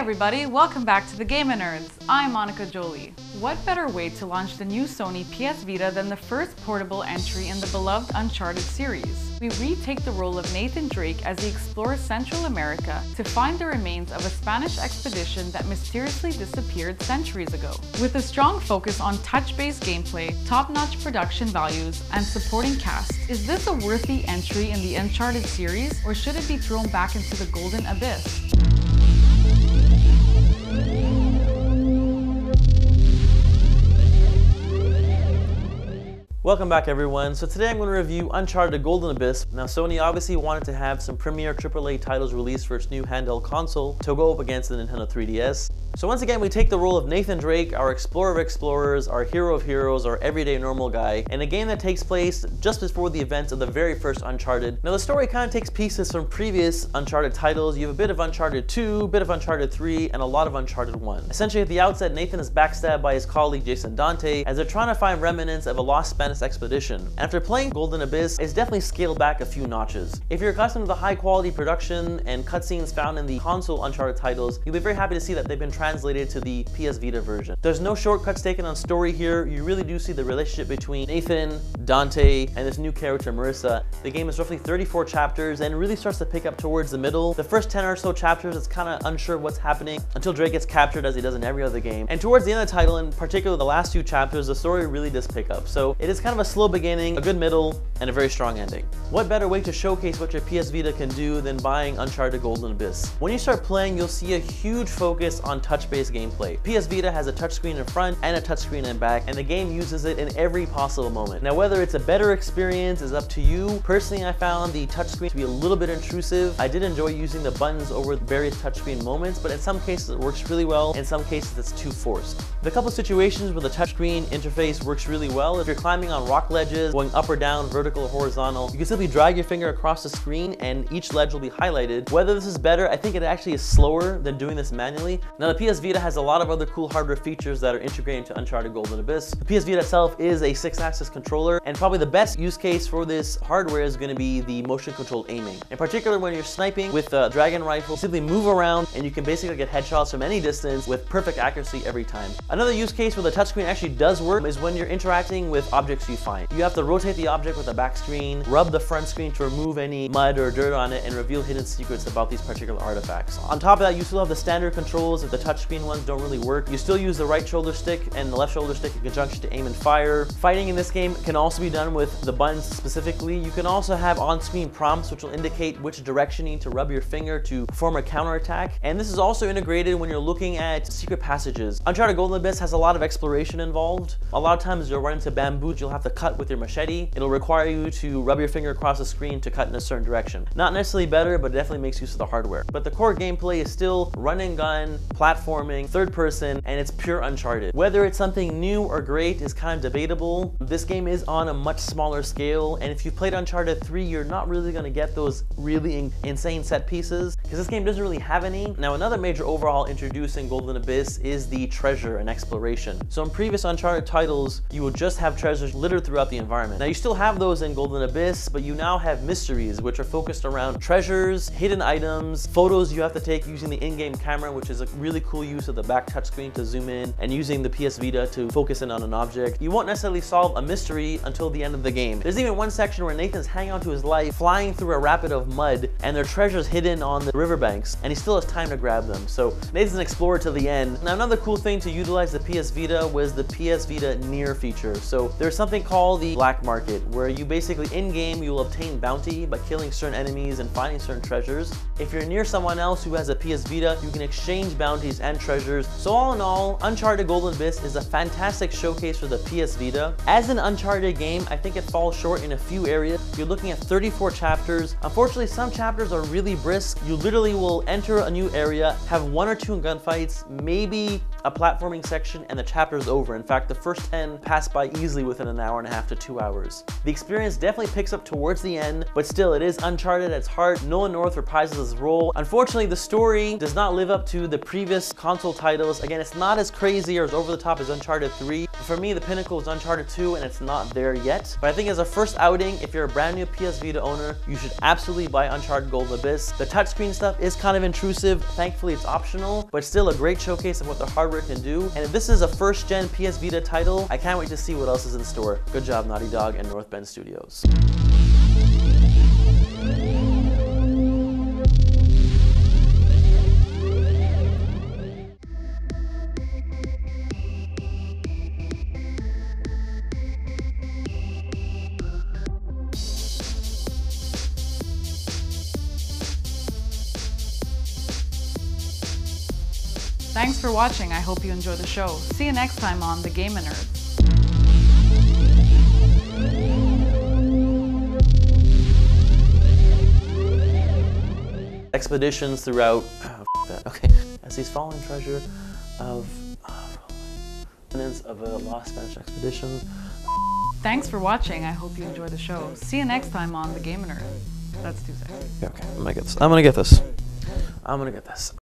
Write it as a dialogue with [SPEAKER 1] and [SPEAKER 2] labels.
[SPEAKER 1] everybody, welcome back to the GamerNerdz. I'm Jolie. What better way to launch the new Sony PS Vita than the first portable entry in the beloved Uncharted series? We retake the role of Nathan Drake as he explores Central America to find the remains of a Spanish expedition that mysteriously disappeared centuries ago. With a strong focus on touch-based gameplay, top-notch production values, and supporting cast, is this a worthy entry in the Uncharted series, or should it be thrown back into the golden abyss?
[SPEAKER 2] Welcome back everyone. So today I'm going to review Uncharted Golden Abyss. Now Sony obviously wanted to have some premier AAA titles released for its new handheld console to go up against the Nintendo 3DS. So once again we take the role of Nathan Drake, our explorer of explorers, our hero of heroes, our everyday normal guy, in a game that takes place just before the events of the very first Uncharted. Now the story kind of takes pieces from previous Uncharted titles. You have a bit of Uncharted 2, a bit of Uncharted 3, and a lot of Uncharted 1. Essentially at the outset, Nathan is backstabbed by his colleague Jason Dante as they're trying to find remnants of a lost Spanish expedition. And after playing Golden Abyss, it's definitely scaled back a few notches. If you're accustomed to the high quality production and cutscenes found in the console Uncharted titles, you'll be very happy to see that they've been translated to the PS Vita version. There's no shortcuts taken on story here. You really do see the relationship between Nathan, Dante, and this new character Marissa. The game is roughly 34 chapters and really starts to pick up towards the middle. The first 10 or so chapters, it's kind of unsure what's happening until Drake gets captured as he does in every other game. And towards the end of the title, in particular the last few chapters, the story really does pick up. So it is kind of a slow beginning, a good middle, and a very strong ending. What better way to showcase what your PS Vita can do than buying Uncharted Golden Abyss? When you start playing, you'll see a huge focus on touch-based gameplay. PS Vita has a touchscreen in front and a touchscreen in back, and the game uses it in every possible moment. Now whether it's a better experience is up to you. Personally, I found the touchscreen to be a little bit intrusive. I did enjoy using the buttons over various touchscreen moments, but in some cases it works really well. In some cases it's too forced. The couple situations where the touchscreen interface works really well, if you're climbing on rock ledges, going up or down, vertical or horizontal, you can simply drag your finger across the screen and each ledge will be highlighted. Whether this is better, I think it actually is slower than doing this manually. Now the PS Vita has a lot of other cool hardware features that are integrated into Uncharted Golden Abyss. The PS Vita itself is a 6-axis controller, and probably the best use case for this hardware is going to be the motion controlled aiming. In particular, when you're sniping with the Dragon Rifle, you simply move around and you can basically get headshots from any distance with perfect accuracy every time. Another use case where the touchscreen actually does work is when you're interacting with objects you find. You have to rotate the object with the back screen, rub the front screen to remove any mud or dirt on it, and reveal hidden secrets about these particular artifacts. On top of that, you still have the standard controls if the touchscreen ones don't really work. You still use the right shoulder stick and the left shoulder stick in conjunction to aim and fire. Fighting in this game can also be done with the buttons specifically. You can also have on-screen prompts which will indicate which direction you need to rub your finger to perform a counterattack. And this is also integrated when you're looking at secret passages. Uncharted Golden Abyss has a lot of exploration involved. A lot of times you'll run into bamboo you'll have to cut with your machete. It'll require you to rub your finger across the screen to cut in a certain direction. Not necessarily better, but it definitely makes use of the hardware. But the core gameplay is still run and gun, platforming, third person, and it's pure Uncharted. Whether it's something new or great is kind of debatable. This game is on a much smaller scale, and if you played Uncharted 3, you're not really going to get those really insane set pieces, because this game doesn't really have any. Now another major overhaul introduced in Golden Abyss is the treasure and exploration. So in previous Uncharted titles, you will just have treasures littered throughout the environment. Now you still have those in Golden Abyss, but you now have mysteries, which are focused around treasures, hidden items, photos you have to take using the in-game camera, which is a really cool use of the back touchscreen to zoom in, and using the PS Vita to focus in on an object. You won't necessarily solve a mystery until the end of the game. There's even one section where Nathan's hanging on to his life, flying through a rapid of mud, and there are treasures hidden on the riverbanks, and he still has time to grab them. So Nathan's an explorer to the end. Now another cool thing to utilize the PS Vita was the PS Vita Near feature. So there's something called the black market, where you basically in-game you will obtain bounty by killing certain enemies and finding certain treasures. If you're near someone else who has a PS Vita, you can exchange bounties and treasures. So all in all, Uncharted Golden Abyss is a fantastic showcase for the PS Vita. As an Uncharted game, I think it falls short in a few areas. You're looking at 34 chapters. Unfortunately, some chapters are really brisk. You literally will enter a new area, have 1 or 2 gunfights, maybe a platforming section, and the chapter's over. In fact, the first 10 pass by easily within an hour and a half to 2 hours. The experience definitely picks up towards the end, but still, it is Uncharted at its heart. Nolan North reprises his role. Unfortunately, the story does not live up to the previous console titles. Again, it's not as crazy or as over the top as Uncharted 3. for me, the pinnacle is Uncharted 2, and it's not there yet. But I think as a first outing, if you're a brand new PS Vita owner, you should absolutely buy Uncharted Golden Abyss. The touchscreen stuff is kind of intrusive. Thankfully, it's optional, but still a great showcase of what the hardware can do. And if this is a first-gen PS Vita title, I can't wait to see what else is in store. Good job, Naughty Dog and North Bend Studios.
[SPEAKER 1] Thanks for watching. I hope you enjoy the show. See you next time on The GamerNerdz.
[SPEAKER 2] Expeditions throughout. That. Okay. As he's following treasure of remnants of a lost Spanish expedition.
[SPEAKER 1] Thanks for watching. I hope you enjoy the show. See you next time on The GamerNerdz. That's 2 seconds.
[SPEAKER 2] Okay. I'm gonna get this. I'm gonna get this.